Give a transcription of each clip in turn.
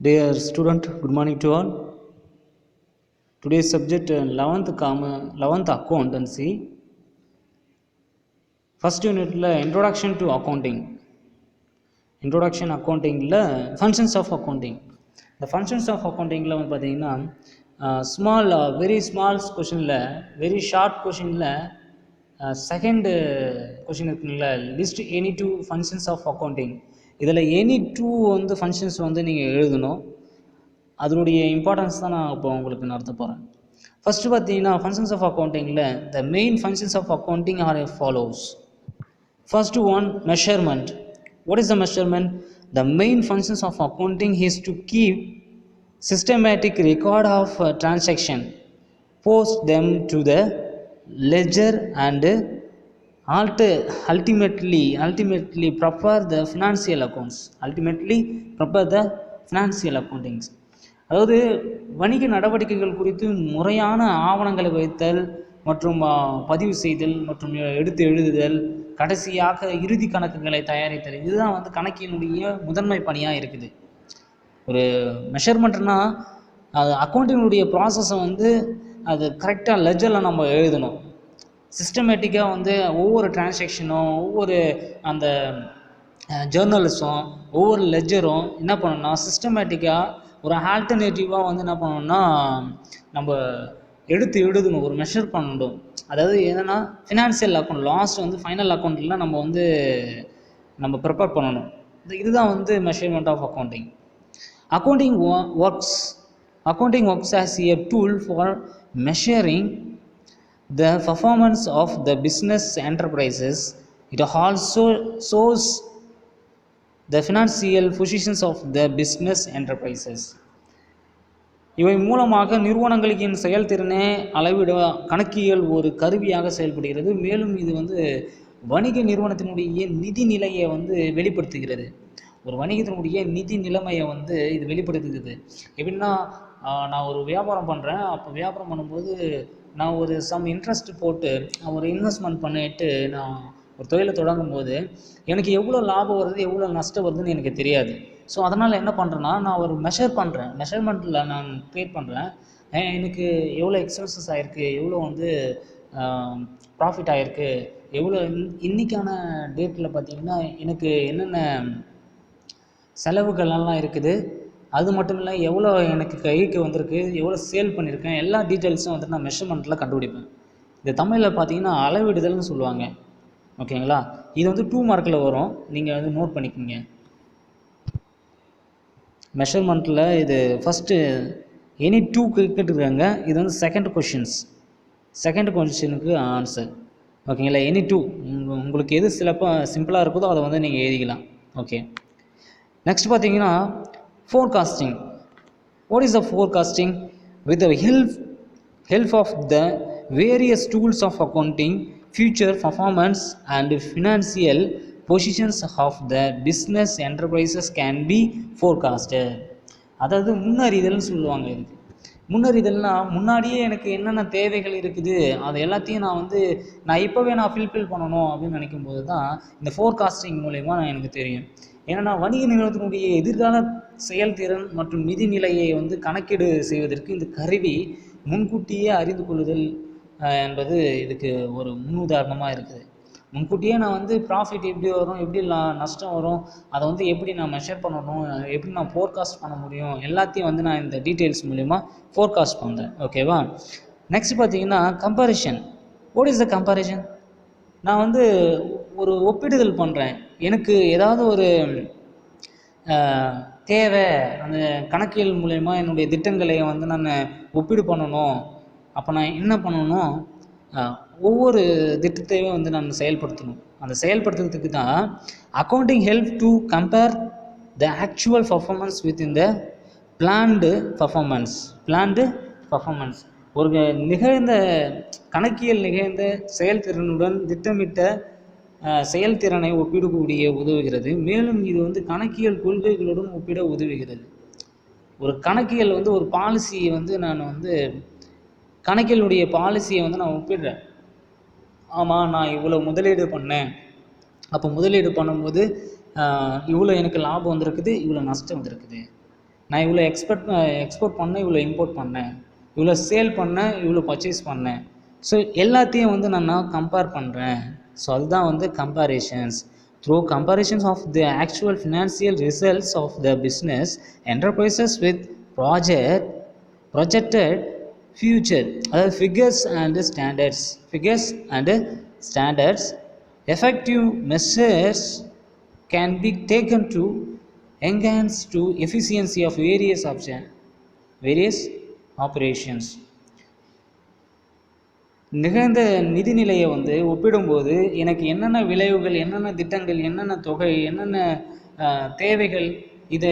Dear student, good morning to all. Today's subject 11th accountancy. First unit introduction to accounting. Introduction accounting functions of accounting. The functions of accounting small very small question very short question second question list any two functions of accounting. இதில் any two functions நீங்கள் எழுதணும். அதனுடைய importance தான் நான் இப்போ உங்களுக்கு நடத்த போகிறேன். ஃபஸ்ட்டு பார்த்தீங்கன்னா ஃபங்க்ஷன்ஸ் ஆஃப் அக்கௌண்டிங்கில் the main functions of accounting are follows. First one, measurement. What is the measurement? The main functions of accounting is to keep systematic record of transaction, post them to the ledger and ultimately prepare the financial accounts. Accountings. அதாவது வணிக நடவடிக்கைகள் குறித்து முறையான ஆவணங்களை வைத்தல் மற்றும் பதிவு செய்தல் மற்றும் எடுத்து எழுதுதல், கடைசியாக இறுதி கணக்குகளை தயாரித்தல், இதுதான் கணக்கினுடைய முதன்மை பணியாக இருக்குது. ஒரு மெஷர்மெண்ட்னா அது அக்கௌண்டினுடைய ப்ராசஸை அது கரெக்டாக லெஜரில் நம்ம எழுதணும். சிஸ்டமேட்டிக்காக ஒவ்வொரு டிரான்சாக்ஷனும் ஒவ்வொரு அந்த ஜேர்னல்ஸும் ஒவ்வொரு லெஜரும் என்ன பண்ணணும்னா சிஸ்டமேட்டிக்காக ஒரு ஆல்டர்னேட்டிவாக என்ன பண்ணணும்னா நம்ம எடுத்து எழுதணும், ஒரு மெஷர் பண்ணணும். அதாவது என்னென்னா ஃபினான்சியல் அக்கௌண்ட் லாஸ்ட் ஃபைனல் அக்கௌண்ட்டில் நம்ம ப்ரிப்பேர் பண்ணணும். இதுதான் measurement of accounting. Accounting works as a tool for measuring the performance of the business enterprises. It also shows the financial positions of the business enterprises. இவை மூலமாக நிறுவனங்களின் செயல்திறனை அளவிட கணக்கியல் ஒரு கருவியாக செயல்படுகிறது. மேலும் இது வணிக நிறுவனத்தினுடைய நிதி நிலையை வெளிப்படுத்துகிறது. ஒரு வணிகத்தினுடைய நிதி நிலைமையை இது வெளிப்படுத்துகிறது. எப்படின்னா, நான் ஒரு வியாபாரம் பண்ணுறேன். அப்போ வியாபாரம் பண்ணும்போது நான் ஒரு இன்ட்ரெஸ்ட் போட்டு ஒரு இன்வெஸ்ட்மெண்ட் பண்ணிட்டு நான் ஒரு தொழிலை தொடங்கும் போது எனக்கு எவ்வளோ லாபம் வருது எவ்வளோ நஷ்டம் வருதுன்னு எனக்கு தெரியாது. ஸோ அதனால் என்ன பண்ணுறேன்னா, நான் ஒரு மெஷர்மெண்ட்டில் நான் க்ரியேட் பண்ணுறேன். எனக்கு எவ்வளோ எக்ஸ்பென்சஸ் ஆகிருக்கு, எவ்வளோ ப்ராஃபிட் ஆகிருக்கு, எவ்வளோ இன்றைக்கான டேட்டில் பார்த்திங்கன்னா எனக்கு என்னென்ன செலவுகள்லாம் இருக்குது, அது மட்டும் இல்லை எவ்வளோ எனக்கு கைக்கு வந்திருக்கு, எவ்வளோ சேல் பண்ணியிருக்கேன், எல்லா டீட்டெயில்ஸும் நான் மெஷர்மெண்ட்டில் கண்டுபிடிப்பேன். இது தமிழில் பார்த்தீங்கன்னா அளவிடுதல்னு சொல்லுவாங்க. ஓகேங்களா? இது 2 மார்க்கில் வரும், நீங்கள் நோட் பண்ணிக்கோங்க. மெஷர்மெண்ட்டில் இது ஃபஸ்ட்டு எனி டூ கேட்டுருக்காங்க. இது செகண்ட் கொஷினுக்கு ஆன்சர். ஓகேங்களா? எனி டூ உங்களுக்கு எது சிம்பிளாக இருக்குதோ அதை நீங்கள் எழுதிக்கலாம். ஓகே, நெக்ஸ்ட் பார்த்தீங்கன்னா forecasting. What is the forecasting? With the help of the various tools of accounting, future performance and financial positions of the business enterprises can be forecasted. அதாவது முன்னறிதல்னு சொல்லுவாங்க. இதுக்கு முன்னறிதல்னா முன்னாடியே எனக்கு என்னென்ன தேவைகள் இருக்குது அது எல்லாத்தையும் நான் இப்போவே ஃபில்ஃபில் பண்ணணும் அப்படின்னு நினைக்கும் போது தான் இந்த ஃபோர்காஸ்டிங் மூலயமா எனக்கு தெரியும். ஏன்னா வணிக நிறுவனத்தினுடைய எதிர்கால செயல்திறன் மற்றும் நிதி நிலையை கணக்கீடு செய்வதற்கு இந்த கருவி முன்கூட்டியே அறிந்து கொள்ளுதல் என்பது இதுக்கு ஒரு முன்னுதாரணமாக இருக்குது. முன்கூட்டியே நான் ப்ராஃபிட் எப்படி வரும், எப்படி நஷ்டம் வரும், அதை எப்படி நான் மெஷர் பண்ணணும், எப்படி நான் ஃபோர்காஸ்ட் பண்ண முடியும், எல்லாத்தையும் நான் இந்த டீட்டெயில்ஸ் மூலிமா ஃபோர்காஸ்ட் பண்ணுறேன். ஓகேவா? நெக்ஸ்ட் பார்த்தீங்கன்னா comparison. What is the comparison? நான் ஒரு ஒப்பிடுதல் பண்ணுறேன். எனக்கு ஏதாவது ஒரு தேவை, அந்த கணக்கியல் மூலயமா என்னுடைய திட்டங்களை நான் ஒப்பீடு பண்ணணும். அப்போ நான் என்ன பண்ணணும், ஒவ்வொரு திட்டத்தையும் நான் செயல்படுத்தணும். அந்த செயல்படுத்துறதுக்கு தான் accounting help to compare the actual performance with in the planned performance. ஒரு கணக்கியல் நிகழ்ந்த செயல்திறனுடன் திட்டமிட்ட செயல்திறனை ஒப்பிடக்கூடிய உதவுகிறது. மேலும் இது கணக்கியல் கொள்கைகளுடன் ஒப்பிட உதவுகிறது. ஒரு கணக்கியல் ஒரு பாலிசியை நான் கணக்கியலுடைய பாலிசியை நான் ஒப்பிடுறேன். ஆமாம், நான் இவ்வளோ முதலீடு பண்ணேன், அப்போ முதலீடு பண்ணும்போது இவ்வளோ எனக்கு லாபம் வந்திருக்குது, இவ்வளோ நஷ்டம் வந்திருக்குது. நான் இவ்வளோ எக்ஸ்போர்ட் பண்ணேன், இவ்வளோ இம்போர்ட் பண்ணேன், இவ்வளோ சேல் பண்ணேன், இவ்வளோ பர்ச்சேஸ் பண்ணேன். ஸோ எல்லாத்தையும் வந்து நான் கம்பேர் பண்ணுறேன். ஸோ அதுதான் வந்து comparisons. Through comparisons of the actual financial results of the business enterprises with projected future, அதாவது figures and standards effective measures can be taken to enhance to efficiency of various operations. நிகழ்ந்த நிதிநிலையை வந்து ஒப்பிடும்போது எனக்கு என்னென்ன விளைவுகள், என்னென்ன திட்டங்கள், என்னென்ன தொகை, என்னென்ன தேவைகள், இது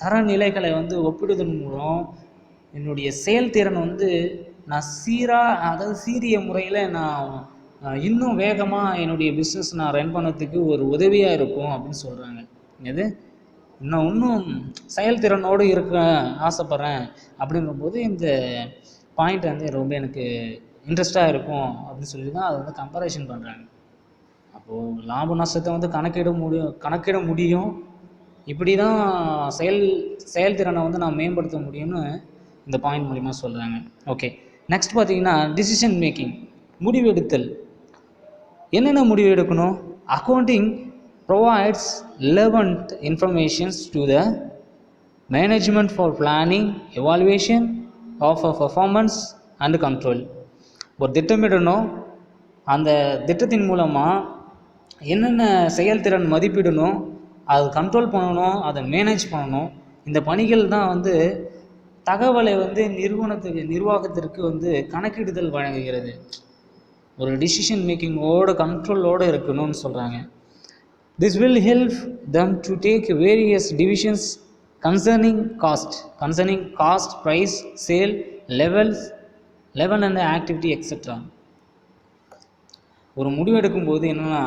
தரநிலைகளை வந்து ஒப்பிடுவதன் மூலம் என்னுடைய செயல்திறன் வந்து நான் அதாவது சீரிய முறையில் நான் இன்னும் வேகமாக என்னுடைய பிஸ்னஸ் நான் ரன் பண்ணதுக்கு ஒரு உதவியாக இருக்கும் அப்படின்னு சொல்கிறாங்க. இது இன்னும் செயல்திறனோடு இருக்க ஆசைப்பட்றேன் அப்படிங்கும்போது இந்த பாயிண்ட் வந்து ரொம்ப எனக்கு இன்ட்ரெஸ்டாக இருக்கும் அப்படின்னு சொல்லி தான் அதை வந்து கம்பேரிஷன் பண்ணுறாங்க. அப்போது லாப நஷ்டத்தை வந்து கணக்கிட முடியும். இப்படி தான் செயல்திறனை வந்து நான் மேம்படுத்த முடியும்னு இந்த பாயிண்ட் மூலிமா சொல்கிறாங்க. ஓகே, நெக்ஸ்ட் பார்த்தீங்கன்னா டிசிஷன் மேக்கிங், முடிவெடுத்தல். என்னென்ன முடிவு எடுக்கணும்? Accounting provides relevant informations to the management for planning, evaluation of a performance and control. ஒரு திட்டமிடணும், அந்த திட்டத்தின் மூலமாக என்னென்ன செயல்திறன் மதிப்பிடணும், அதை கண்ட்ரோல் பண்ணணும், அதை மேனேஜ் பண்ணணும். இந்த பணிகள் தான் வந்து தகவலை வந்து நிர்வாகத்திற்கு வந்து கணக்கிடுதல் வழங்குகிறது. ஒரு டிசிஷன் மேக்கிங்கோட கண்ட்ரோலோடு இருக்கணும்னு சொல்கிறாங்க. This will help them to take various decisions concerning cost, price, sale, level and activity etc. ஒரு முடிவெடுக்கும்போது என்னென்னா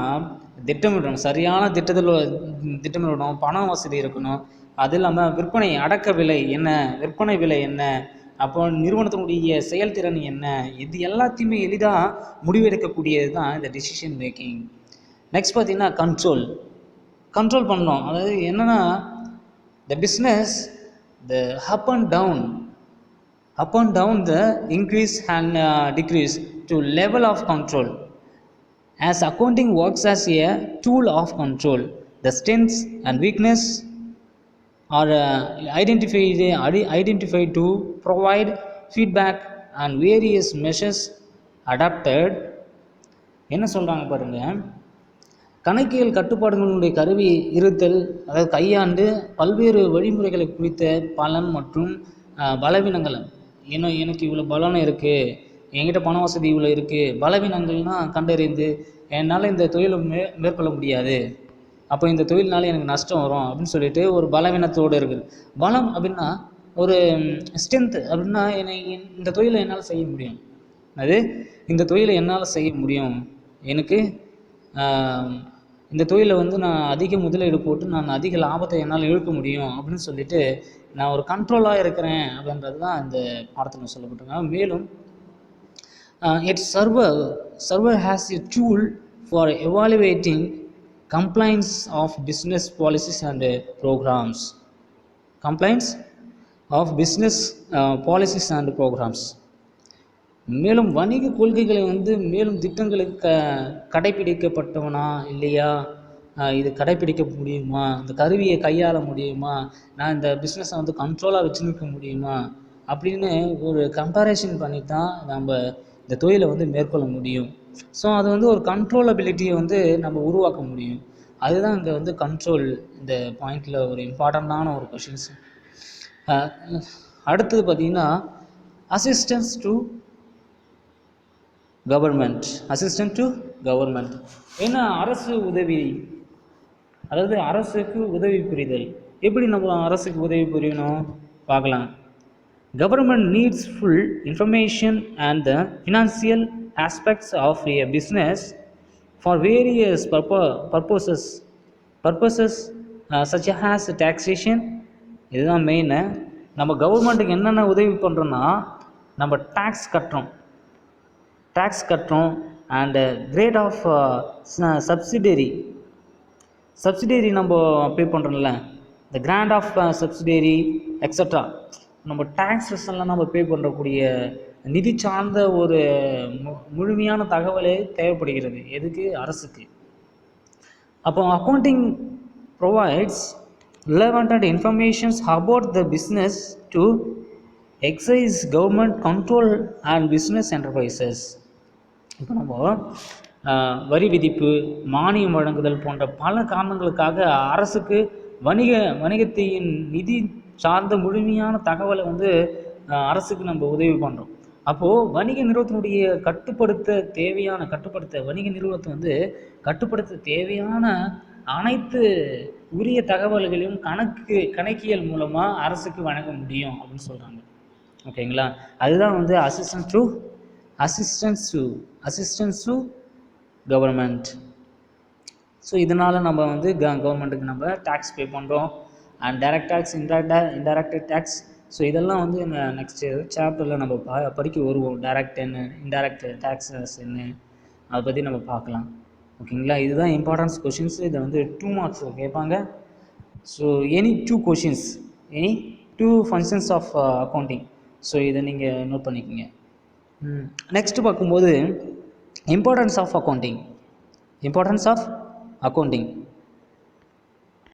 திட்டமிடணும், சரியான திட்டமிடணும், பண வசதி இருக்கணும். அது இல்லாமல் விற்பனை விலை என்ன, அப்போ நிறுவனத்தினுடைய செயல்திறன் என்ன, இது எல்லாத்தையுமே எளிதாக முடிவெடுக்கக்கூடியது தான் இந்த டிசிஷன் மேக்கிங். நெக்ஸ்ட் பார்த்தீங்கன்னா கண்ட்ரோல் பண்ணோம். அதாவது என்னென்னா the business the up and down the increase and decrease to level of control. As accounting works as a tool of control, the strengths and weakness are identified to provide feedback and various measures adapted. என்ன சொல்கிறாங்க பாருங்கள், கணக்கியல் கட்டுப்பாடுகளுடைய கருவி இருத்தல், அதாவது கையாண்டு பல்வேறு வழிமுறைகளை குறித்த பலன் மற்றும் பலவீனங்கள். எனக்கு இவ்வளோ பலன் இருக்குது, என்கிட்ட பண வசதி இவ்வளோ இருக்குது, பலவீனங்கள்னால் கண்டறிந்து என்னால் இந்த தொழிலை மேற்கொள்ள முடியாது, அப்போ இந்த தொழில்னால எனக்கு நஷ்டம் வரும் அப்படின்னு சொல்லிட்டு ஒரு பலவீனத்தோடு இருக்குது. பலம் அப்படின்னா ஒரு ஸ்ட்ரென்த் அப்படின்னா இந்த தொழிலை என்னால் செய்ய முடியும், இந்த தொழிலை என்னால் செய்ய முடியும், எனக்கு இந்த தொழிலை வந்து நான் அதிக முதலீடு போட்டு நான் அதிக லாபத்தை என்னால் இழுக்க முடியும் அப்படின்னு சொல்லிட்டு நான் ஒரு கண்ட்ரோலாக இருக்கிறேன் அப்படின்றது தான் இந்த பாடத்தில் சொல்லப்பட்டிருக்காங்க. மேலும் it server has a tool for evaluating compliance of business policies and programs. மேலும் வணிக கொள்கைகளை வந்து மேலும் திட்டங்களுக்கு கடைபிடிக்கப்பட்டவனா இல்லையா, இது கடைபிடிக்க முடியுமா, இந்த கருவியை கையாள முடியுமா, நான் இந்த பிஸ்னஸை வந்து கண்ட்ரோலாக வச்சுருக்க முடியுமா அப்படின்னு ஒரு கம்பேரிஷன் பண்ணி தான் நம்ம இந்த தொழிலை வந்து மேற்கொள்ள முடியும். ஸோ அது வந்து ஒரு கண்ட்ரோலபிலிட்டியை வந்து நம்ம உருவாக்க முடியும். அதுதான் இங்கே வந்து கண்ட்ரோல் இந்த பாயிண்டில் ஒரு இம்பார்ட்டண்ட்டான ஒரு கொஷின்ஸ். அடுத்தது பார்த்திங்கன்னா அசிஸ்டன்ஸ் டு கவர்மெண்ட். ஏன்னா அரசு உதவி, அதாவது அரசுக்கு உதவி புரிதல். எப்படி நம்ம அரசுக்கு உதவி புரியணும் பார்க்கலாம். Government needs full information and the financial aspects of a business for various purposes such as taxation. இதுதான் மெயின். நம்ம கவர்மெண்ட்டுக்கு என்னென்ன உதவி பண்ணுறோன்னா, நம்ம டேக்ஸ் கட்டுறோம் அண்ட் கிரேட் ஆஃப் சப்சிடரி நம்ம பே பண்ணுறோம்ல, the grant of subsidiary, extra. நம்ம டேக்ஸஸ்லாம் நம்ம பே பண்ணுறக்கூடிய நிதி சார்ந்த ஒரு முழுமையான தகவலே தேவைப்படுகிறது எதுக்கு? அரசுக்கு. அப்போ accounting provides relevant informations about the business to exercise government control and business enterprises. இப்போ நம்ம வரி விதிப்பு, மானியம் வழங்குதல் போன்ற பல காரணங்களுக்காக அரசுக்கு வணிகத்தின் நிதி சார்ந்த முழுமையான தகவலை வந்து அரசுக்கு நம்ம உதவி பண்ணுறோம். அப்போது வணிக நிறுவனத்தினுடைய வணிக நிறுவனத்தை வந்து கட்டுப்படுத்த தேவையான அனைத்து உரிய தகவல்களையும் கணக்கியல் மூலமாக அரசுக்கு வழங்க முடியும் அப்படின்னு சொல்கிறாங்க. ஓகேங்களா? அதுதான் வந்து அசிஸ்டன்ஸ் டு கவர்மெண்ட். ஸோ இதனால் நம்ம வந்து கவர்மெண்ட்டுக்கு நம்ம டேக்ஸ் பே பண்ணுறோம். And direct tax, indirect tax. So இதெல்லாம் வந்து நெக்ஸ்ட் சாப்டரில் நம்ம படிக்க வருவோம். டைரக்ட் என்ன, இன்டைரக்ட் டேக்ஸஸ் என்ன, அதை பற்றி நம்ம பார்க்கலாம். ஓகேங்களா? இதுதான் இம்பார்ட்டன்ஸ் கொஷின்ஸ். இதை வந்து 2 மார்க்ஸ் கேட்பாங்க. So any 2 questions, any 2 functions of accounting. So இதை நீங்கள் நோட் பண்ணிக்கோங்க. நெக்ஸ்ட் பார்க்கும்போது இம்பார்ட்டன்ஸ் ஆஃப் அக்கௌண்டிங்.